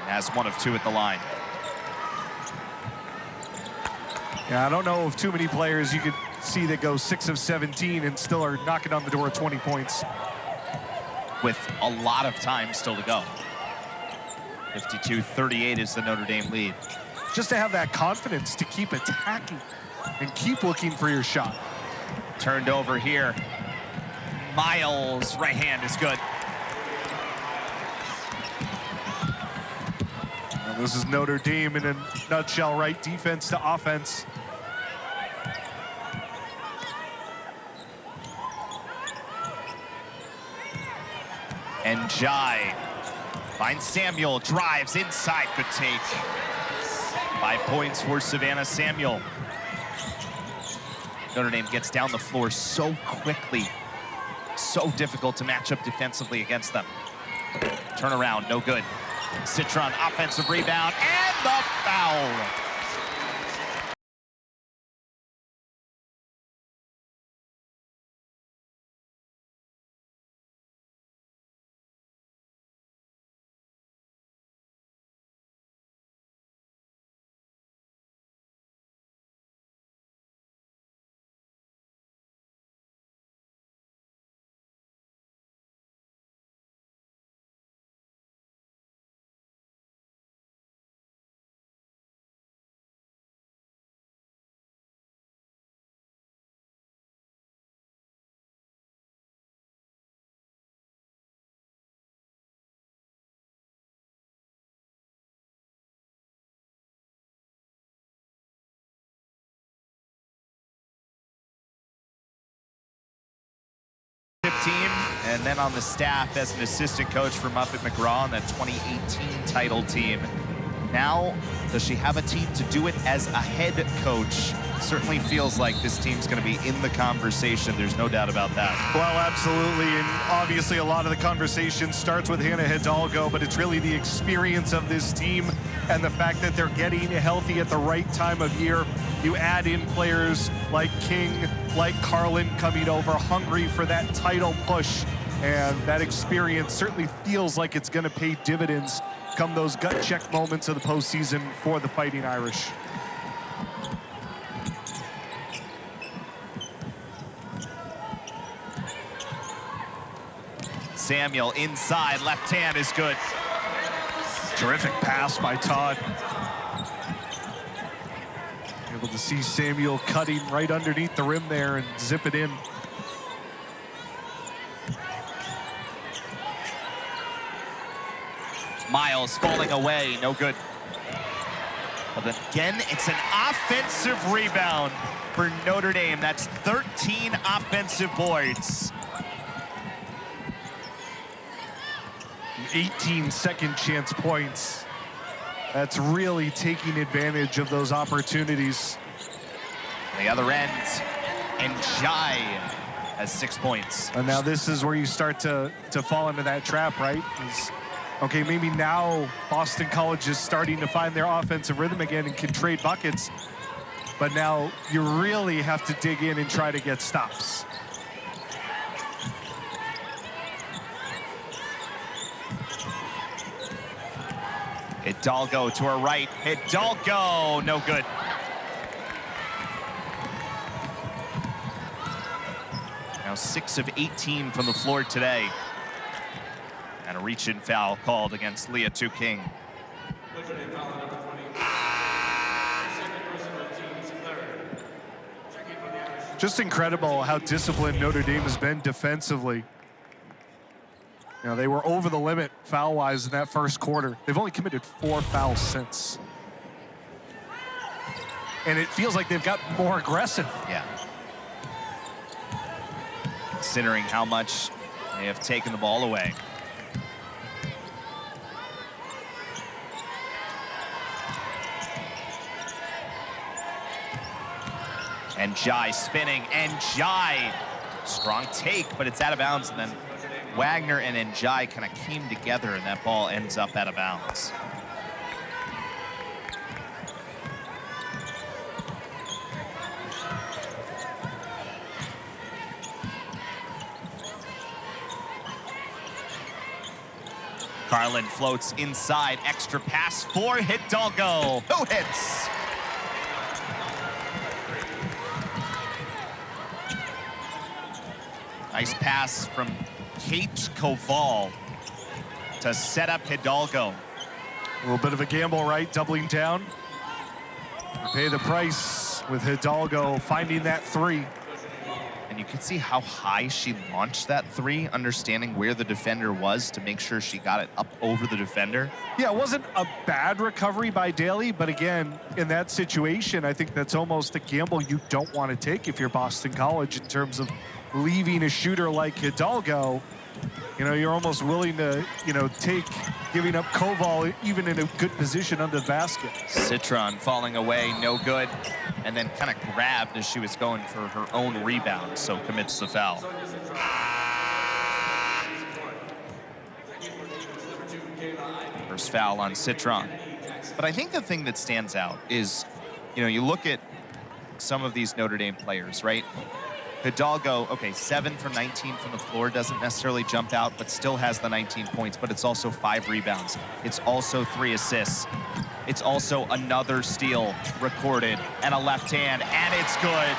And has 1 of 2 at the line. Yeah, I don't know of too many players you could see that go 6 of 17 and still are knocking on the door of 20 points. With a lot of time still to go. 52-38 is the Notre Dame lead. Just to have that confidence to keep attacking and keep looking for your shot. Turned over here. Miles' right hand is good. Well, this is Notre Dame in a nutshell, right? Defense to offense. And Jai finds Samuel, drives inside, good take. 5 points for Savannah Samuel. Notre Dame gets down the floor so quickly. So difficult to match up defensively against them. Turnaround, no good. Citron, offensive rebound, and the foul. Team, and then on the staff as an assistant coach for Muffet McGraw on that 2018 title team. Now, does she have a team to do it as a head coach? Certainly feels like this team's going to be in the conversation. There's no doubt about that. Well, absolutely, and obviously a lot of the conversation starts with Hannah Hidalgo, but it's really the experience of this team and the fact that they're getting healthy at the right time of year. You add in players like King, like Carlin coming over, hungry for that title push, and that experience certainly feels like it's going to pay dividends come those gut check moments of the postseason for the Fighting Irish. Samuel inside, left hand is good. Terrific pass by Todd. Able to see Samuel cutting right underneath the rim there and zip it in. Miles falling away, no good. But again, it's an offensive rebound for Notre Dame. That's 13 offensive boards. 18 second chance points. That's really taking advantage of those opportunities. On the other end, and Jai has 6 points. And now this is where you start to fall into that trap, right? Okay, maybe now Boston College is starting to find their offensive rhythm again and can trade buckets. But now you really have to dig in and try to get stops. Hidalgo to her right. Hidalgo, no good. Now 6 of 18 from the floor today. And a reach-in foul called against Leah King. Just incredible how disciplined Notre Dame has been defensively. You know, they were over the limit foul-wise in that first quarter. They've only committed 4 fouls since. And it feels like they've got more aggressive. Yeah. Considering how much they have taken the ball away. And Jai spinning, and Jai, strong take, but it's out of bounds. And then Wagner and Njai kind of came together, and that ball ends up out of bounds. Carlin floats inside, extra pass for Hidalgo. Who hits? Nice pass from Kate Koval to set up Hidalgo. A little bit of a gamble, right? Doubling down. You pay the price with Hidalgo finding that 3. And you can see how high she launched that 3, understanding where the defender was to make sure she got it up over the defender. Yeah, it wasn't a bad recovery by Daly, but again, in that situation, I think that's almost a gamble you don't want to take if you're Boston College in terms of leaving a shooter like Hidalgo. You know, you're almost willing to, you know, take giving up Koval even in a good position under the basket. Citron falling away, no good, and then kind of grabbed as she was going for her own rebound, so commits the foul. First foul on Citron. But I think the thing that stands out is, you know, you look at some of these Notre Dame players, right? Hidalgo, okay, 7 from 19 from the floor, doesn't necessarily jump out, but still has the 19 points, but it's also 5 rebounds. It's also 3 assists. It's also another steal recorded and a left hand, and it's good.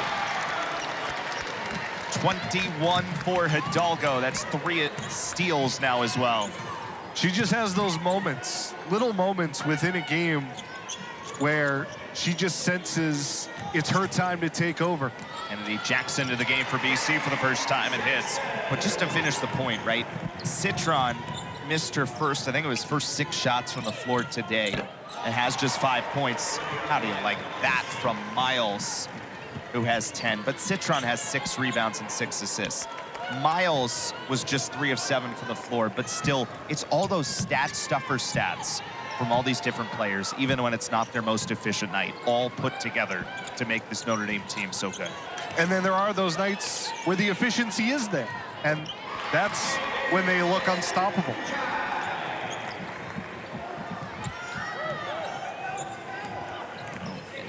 21 for Hidalgo. That's 3 steals now as well. She just has those moments, little moments within a game where she just senses it's her time to take over. Kennedy Jackson to the game for BC for the first time and hits. But just to finish the point, right? Citron missed her first, I think it was first 6 shots from the floor today, and has just 5 points. How do you like that from Miles, who has 10? But Citron has 6 rebounds and 6 assists. Miles was just 3 of 7 from the floor, but still, it's all those stat stuffer stats from all these different players, even when it's not their most efficient night, all put together to make this Notre Dame team so good. And then there are those nights where the efficiency is there, and that's when they look unstoppable.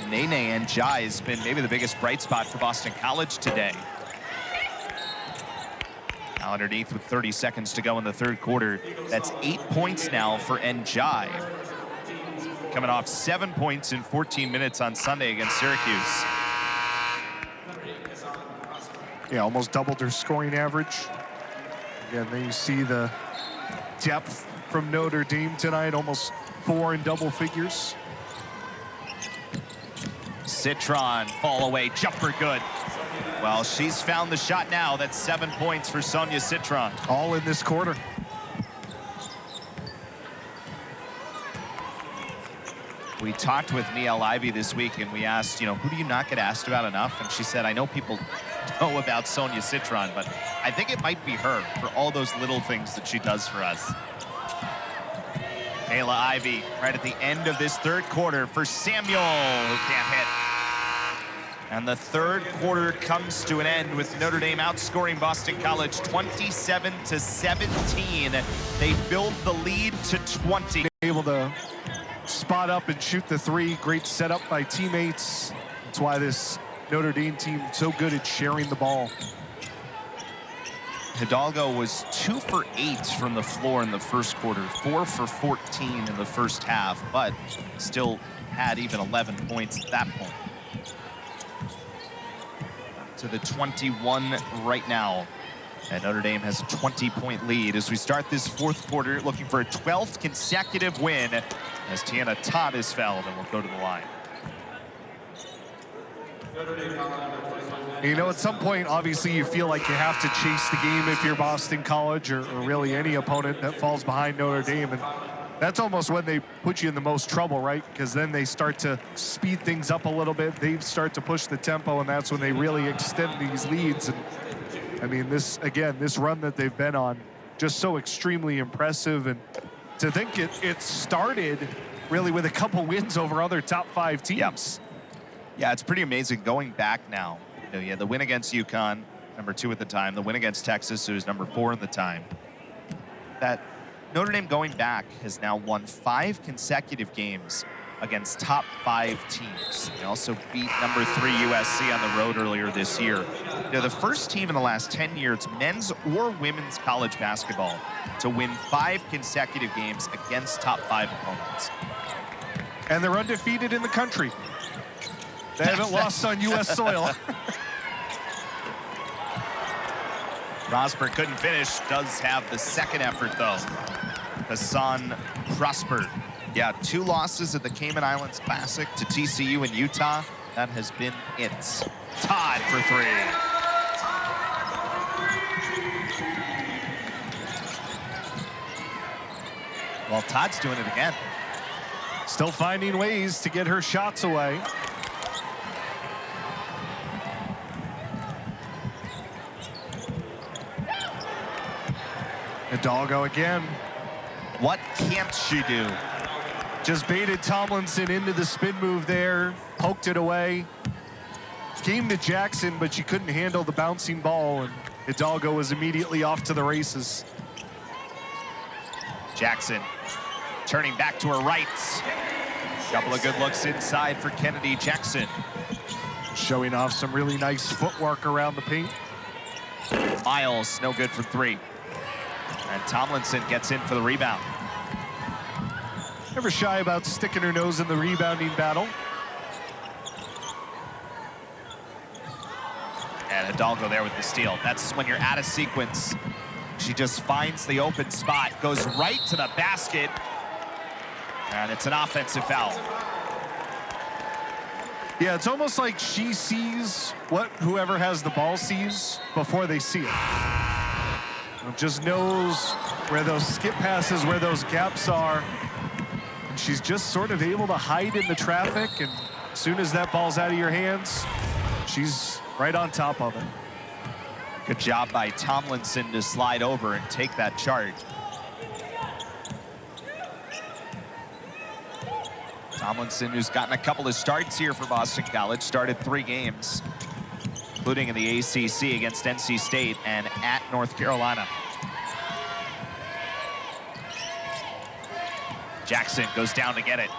Nene Njai has been maybe the biggest bright spot for Boston College today. Now underneath with 30 seconds to go in the third quarter. That's 8 points now for Njai. Coming off 7 points in 14 minutes on Sunday against Syracuse. Yeah, almost doubled her scoring average. Again, then you see the depth from Notre Dame tonight, almost 4 in double figures. Citron, fall away, jumper good. Well, she's found the shot now. That's 7 points for Sonia Citron. All in this quarter. We talked with Niele Ivey this week, and we asked, you know, who do you not get asked about enough? And she said, I know people know about Sonia Citron, but I think it might be her for all those little things that she does for us. Niele Ivey right at the end of this third quarter for Samuel, who can't hit. And the third quarter comes to an end with Notre Dame outscoring Boston College 27-17. They build the lead to 20. Able to spot up and shoot the 3. Great setup by teammates. That's why this Notre Dame team is so good at sharing the ball. Hidalgo was 2 for 8 from the floor in the first quarter, 4 for 14 in the first half, but still had even 11 points at that point. To the 21 right now. And Notre Dame has a 20-point lead as we start this fourth quarter, looking for a 12th consecutive win as Tiana Todd is fouled and will go to the line. You know, at some point, obviously, you feel like you have to chase the game if you're Boston College or really any opponent that falls behind Notre Dame. And that's almost when they put you in the most trouble, right? Because then they start to speed things up a little bit. They start to push the tempo, and that's when they really extend these leads. And I mean, this run that they've been on, just so extremely impressive. And to think it started really with a couple wins over other top 5 teams. Yeah, it's pretty amazing going back now. You know, you had the win against UConn, number 2 at the time, the win against Texas, who was number 4 at the time. That Notre Dame going back has now won 5 consecutive games against top 5 teams. They also beat number 3 USC on the road earlier this year. They're the first team in the last 10 years, men's or women's college basketball, to win 5 consecutive games against top 5 opponents. And they're undefeated in the country. They haven't lost on U.S. soil. Rosberg couldn't finish, does have the second effort though. Hassan Prosper. Yeah, 2 losses at the Cayman Islands Classic to TCU and Utah. That has been it. Todd for 3. Well, Todd's doing it again. Still finding ways to get her shots away. Hidalgo again. What can't she do? Just baited Tomlinson into the spin move there, poked it away. Came to Jackson, but she couldn't handle the bouncing ball, and Hidalgo was immediately off to the races. Jackson turning back to her right. Couple of good looks inside for Kennedy Jackson. Showing off some really nice footwork around the paint. Miles, no good for 3. And Tomlinson gets in for the rebound. Never shy about sticking her nose in the rebounding battle. And Hidalgo there with the steal. That's when you're out of sequence. She just finds the open spot, goes right to the basket, and it's an offensive foul. Yeah, it's almost like she sees what whoever has the ball sees before they see it. Just knows where those skip passes, where those gaps are. And she's just sort of able to hide in the traffic, and as soon as that ball's out of your hands, she's right on top of it. Good job by Tomlinson to slide over and take that charge. Tomlinson, who's gotten a couple of starts here for Boston College, started 3 games, including in the ACC against NC State and at North Carolina. Jackson goes down to get it.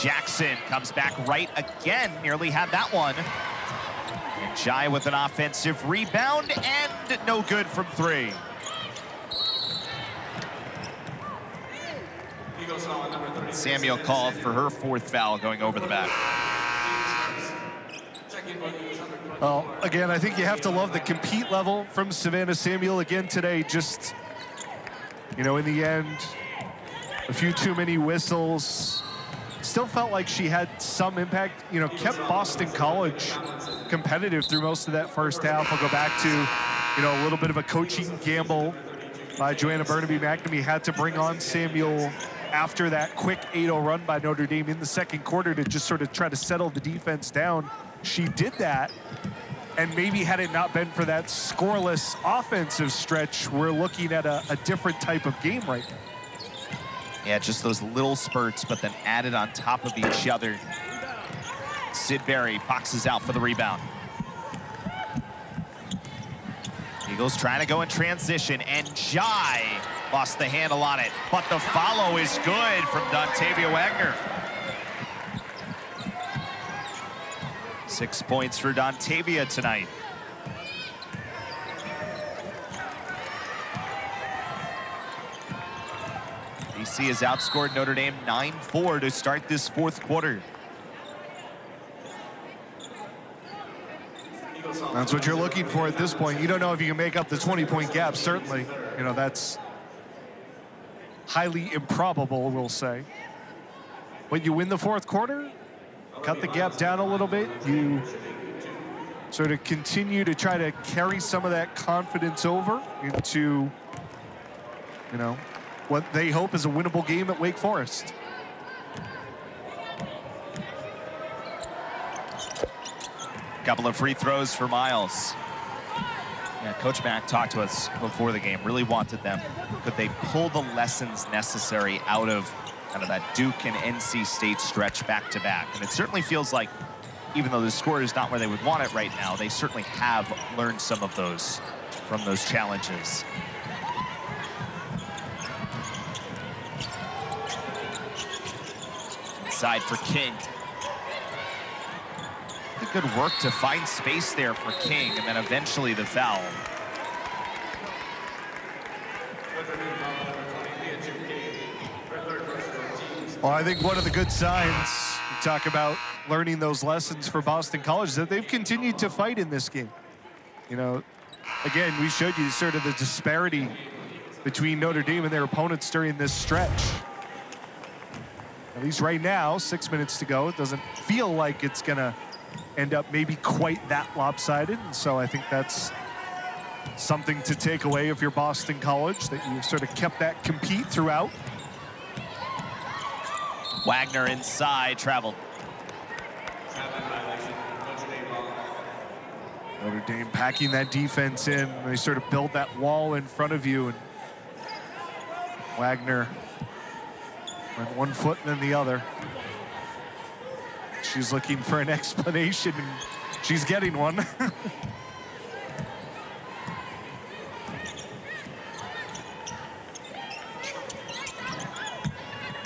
Jackson comes back right again, nearly had that one. And Jai with an offensive rebound and no good from 3. Samuel called for her 4th foul going over the back. Well, again, I think you have to love the compete level from Savannah Samuel again today. Just, you know, in the end, a few too many whistles. Still felt like she had some impact, you know, kept Boston College competitive through most of that first half. I'll go back to, you know, a little bit of a coaching gamble by Joanna Burnaby-McNamee. Had to bring on Samuel after that quick 8-0 run by Notre Dame in the second quarter to just sort of try to settle the defense down. She did that, and maybe had it not been for that scoreless offensive stretch, we're looking at a different type of game right now. Yeah, just those little spurts, but then added on top of each other. Sid Berry boxes out for the rebound. Eagles trying to go in transition, and Jai lost the handle on it, but the follow is good from Dontavia Wagner. 6 points for Dontavia tonight. BC has outscored Notre Dame 9-4 to start this 4th quarter. That's what you're looking for at this point. You don't know if you can make up the 20-point gap, certainly. You know, that's highly improbable, we'll say. When you win the 4th quarter, cut the gap down a little bit, you sort of continue to try to carry some of that confidence over into, you know, what they hope is a winnable game at Wake Forest. Couple of free throws for Miles. Yeah, Coach Mack talked to us before the game, really wanted them. Could they pull the lessons necessary out of kind of that Duke and NC State stretch back to back? And it certainly feels like, even though the score is not where they would want it right now, they certainly have learned some of those from those challenges. Inside for King. Good work to find space there for King, and then eventually the foul. Well, I think one of the good signs, you talk about learning those lessons for Boston College, is that they've continued to fight in this game. You know, again, we showed you sort of the disparity between Notre Dame and their opponents during this stretch. At least right now, 6 minutes to go, it doesn't feel like it's gonna end up maybe quite that lopsided. And so I think that's something to take away if you're Boston College, that you've sort of kept that compete throughout. Wagner inside, traveled. Notre Dame packing that defense in. They sort of build that wall in front of you, and Wagner went one foot and then the other. She's looking for an explanation, and she's getting one.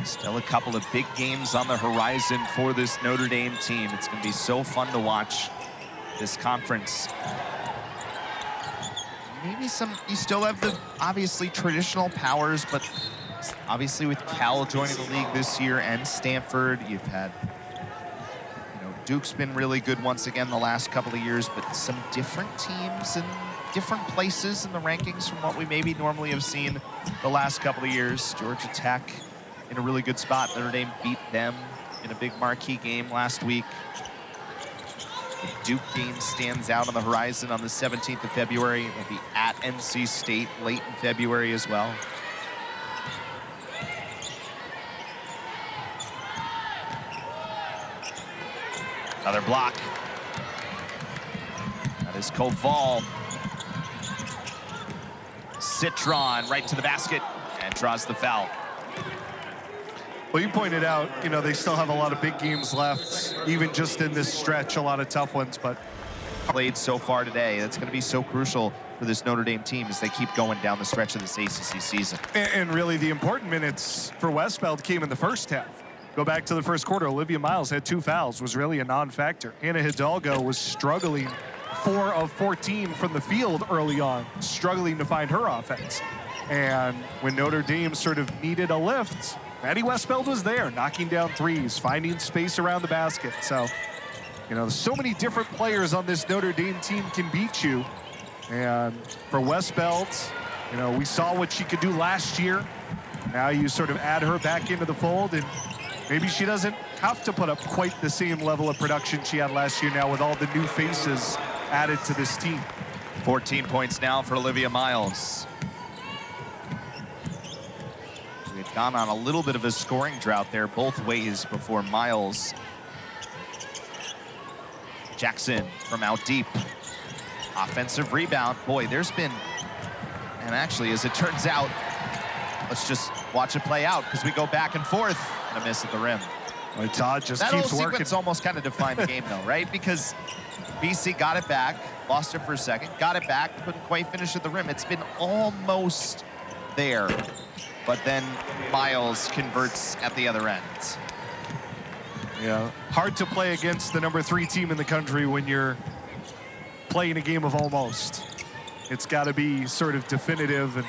Still a couple of big games on the horizon for this Notre Dame team. It's going to be so fun to watch this conference. Maybe you still have the obviously traditional powers, but obviously with Cal joining the league this year and Stanford, you've had, Duke's been really good once again the last couple of years, but some different teams in different places in the rankings from what we maybe normally have seen the last couple of years. Georgia Tech in a really good spot. Notre Dame beat them in a big marquee game last week. The Duke game stands out on the horizon on the 17th of February. They'll be at NC State late in February as well. Another block. That is Koval. Citron right to the basket and draws the foul. Well, you pointed out, they still have a lot of big games left, even just in this stretch, a lot of tough ones, but played so far today. That's going to be so crucial for this Notre Dame team as they keep going down the stretch of this ACC season. And really the important minutes for Westbeld came in the first half. Go back to the first quarter, Olivia Miles had 2 fouls, was really a non-factor. Hannah Hidalgo was struggling 4 of 14 from the field early on, struggling to find her offense. And when Notre Dame sort of needed a lift, Maddy Westbeld was there, knocking down threes, finding space around the basket. So, so many different players on this Notre Dame team can beat you. And for Westbeld, we saw what she could do last year. Now you sort of add her back into the fold, and maybe she doesn't have to put up quite the same level of production she had last year now with all the new faces added to this team. 14 points now for Olivia Miles. We had gone on a little bit of a scoring drought there both ways before Miles. Jackson from out deep. Offensive rebound. Boy, there's been, and actually, as it turns out, let's just watch it play out because we go back and forth. And a miss at the rim. Well, Todd just that keeps whole working. Sequence almost kind of defined the game, though, right? Because BC got it back, lost it for a second, got it back, couldn't quite finish at the rim. It's been almost there, but then Miles converts at the other end. Yeah, hard to play against the #3 team in the country when you're playing a game of almost. It's got to be sort of definitive. And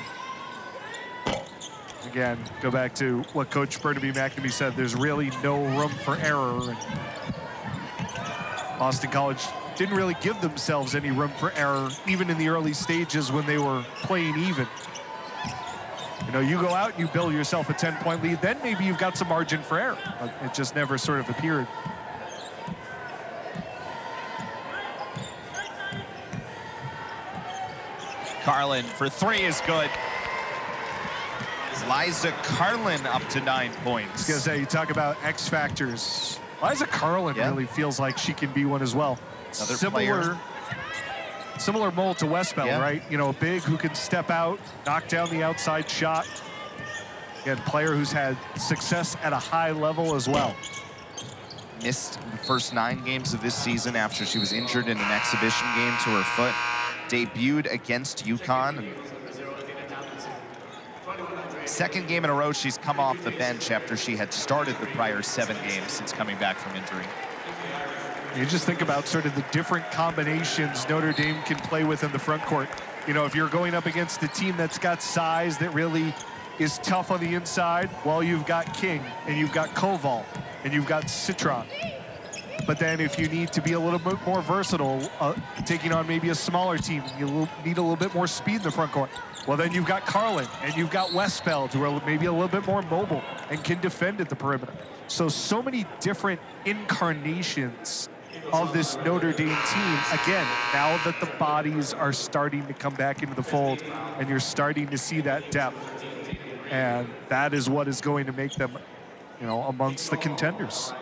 again, go back to what Coach Burnaby McNamee said, there's really no room for error. And Boston College didn't really give themselves any room for error, even in the early stages when they were playing even. You go out, you build yourself a 10-point lead, then maybe you've got some margin for error. But it just never sort of appeared. Carlin for 3 is good. Liza Carlin up to 9 points. I was gonna say, you talk about X factors. Liza Carlin really feels like she can be one as well. Similar mold to Westbeld, right? You know, a big who can step out, knock down the outside shot. Again, player who's had success at a high level as well. Missed the first 9 games of this season after she was injured in an exhibition game to her foot. Debuted against UConn. Second game in a row she's come off the bench after she had started the prior 7 games since coming back from injury. You just think about sort of the different combinations Notre Dame can play with in the front court. You know, if you're going up against a team that's got size that really is tough on the inside, well, you've got King and you've got Koval and you've got Citron. But then if you need to be a little bit more versatile, taking on maybe a smaller team, you need a little bit more speed in the front court. Well, then you've got Carlin and you've got Westbeld, who are maybe a little bit more mobile and can defend at the perimeter. So many different incarnations of this Notre Dame team. Again, now that the bodies are starting to come back into the fold and you're starting to see that depth. And that is what is going to make them, you know, amongst the contenders.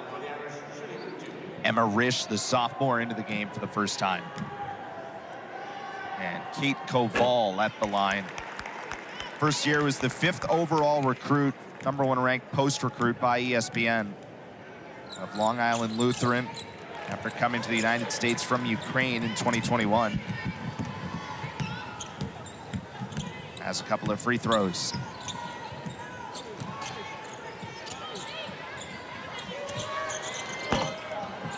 Emma Risch, the sophomore, into the game for the first time. And Kate Koval at the line. First year was the 5th overall recruit, #1 ranked post recruit by ESPN of Long Island Lutheran after coming to the United States from Ukraine in 2021. Has a couple of free throws.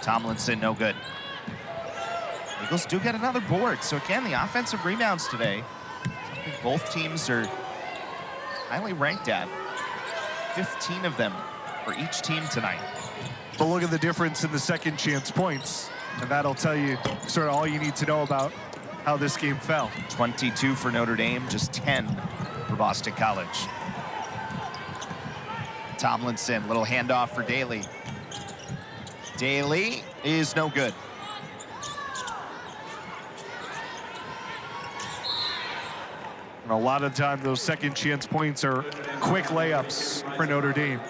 Tomlinson, no good. Eagles do get another board. So again, the offensive rebounds today, something both teams are highly ranked at. 15 of them for each team tonight. But look at the difference in the second chance points. And that'll tell you sort of all you need to know about how this game fell. 22 for Notre Dame, just 10 for Boston College. Tomlinson, little handoff for Daly. Daly is no good. And a lot of time, those second chance points are quick layups for Notre Dame.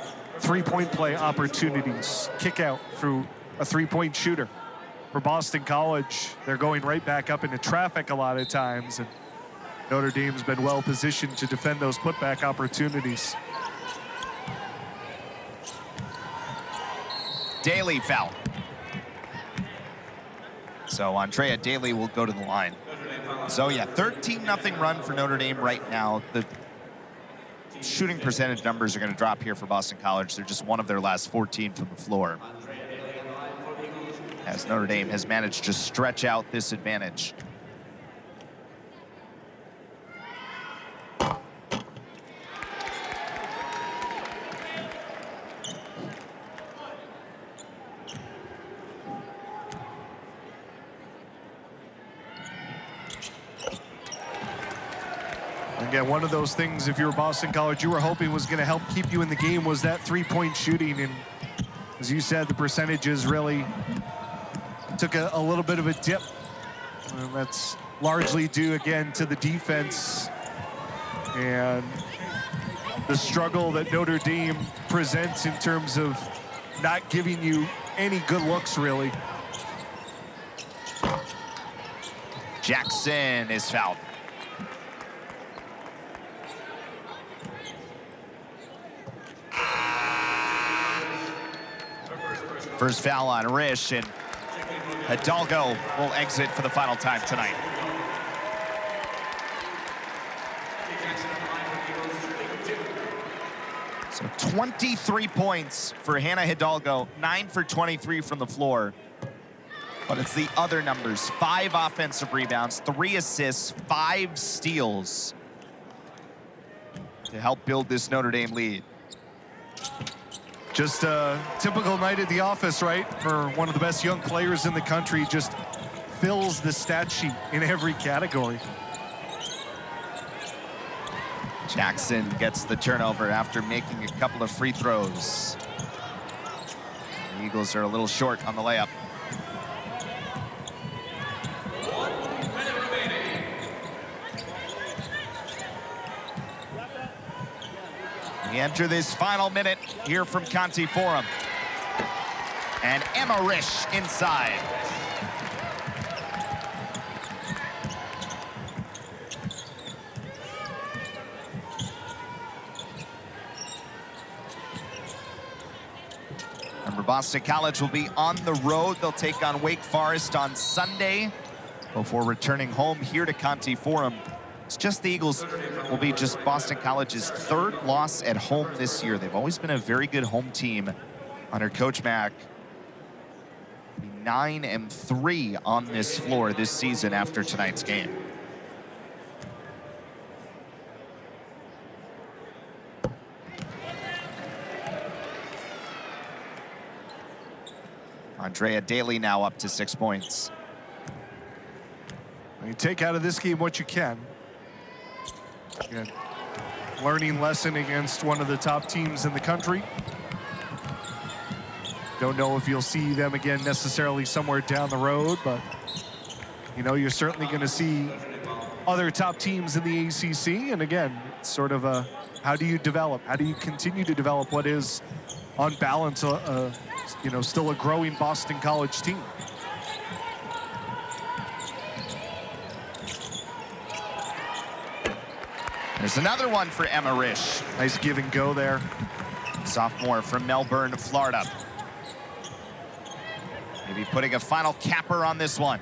3-point play opportunities, kick out through a 3-point shooter. For Boston College, they're going right back up into traffic a lot of times, and Notre Dame's been well positioned to defend those putback opportunities. Daly foul. So Andrea Daly will go to the line. So yeah, 13-0 run for Notre Dame right now. The shooting percentage numbers are going to drop here for Boston College. They're just one of their last 14 from the floor, as Notre Dame has managed to stretch out this advantage. Again, one of those things, if you were Boston College, you were hoping was going to help keep you in the game was that 3-point shooting. And as you said, the percentages really took a little bit of a dip. And that's largely due, again, to the defense and the struggle that Notre Dame presents in terms of not giving you any good looks, really. Jackson is fouled. First foul on Risch, and Hidalgo will exit for the final time tonight. So 23 points for Hannah Hidalgo, 9 for 23 from the floor. But it's the other numbers: 5 offensive rebounds, 3 assists, 5 steals to help build this Notre Dame lead. Just a typical night at the office, right? For one of the best young players in the country, just fills the stat sheet in every category. Jackson gets the turnover after making a couple of free throws. The Eagles are a little short on the layup. We enter this final minute here from Conti Forum. And Emma Risch inside. Remember, Boston College will be on the road. They'll take on Wake Forest on Sunday before returning home here to Conti Forum. It's just the Eagles will be just Boston College's third loss at home this year. They've always been a very good home team under Coach Mack. 9-3 on this floor this season after tonight's game. Andrea Daly now up to 6 points. You take out of this game what you can. Again, learning lesson against one of the top teams in the country. Don't know if you'll see them again necessarily somewhere down the road, but you know, you're certainly going to see other top teams in the ACC. And again, it's sort of a, how do you develop? How do you continue to develop what is on balance, you know, still a growing Boston College team? There's another one for Emma Risch. Nice give and go there. Sophomore from Melbourne, Florida. Maybe putting a final capper on this one.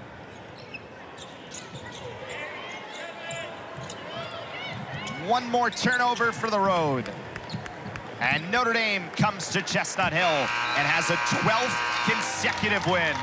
One more turnover for the road. And Notre Dame comes to Chestnut Hill and has a 12th consecutive win.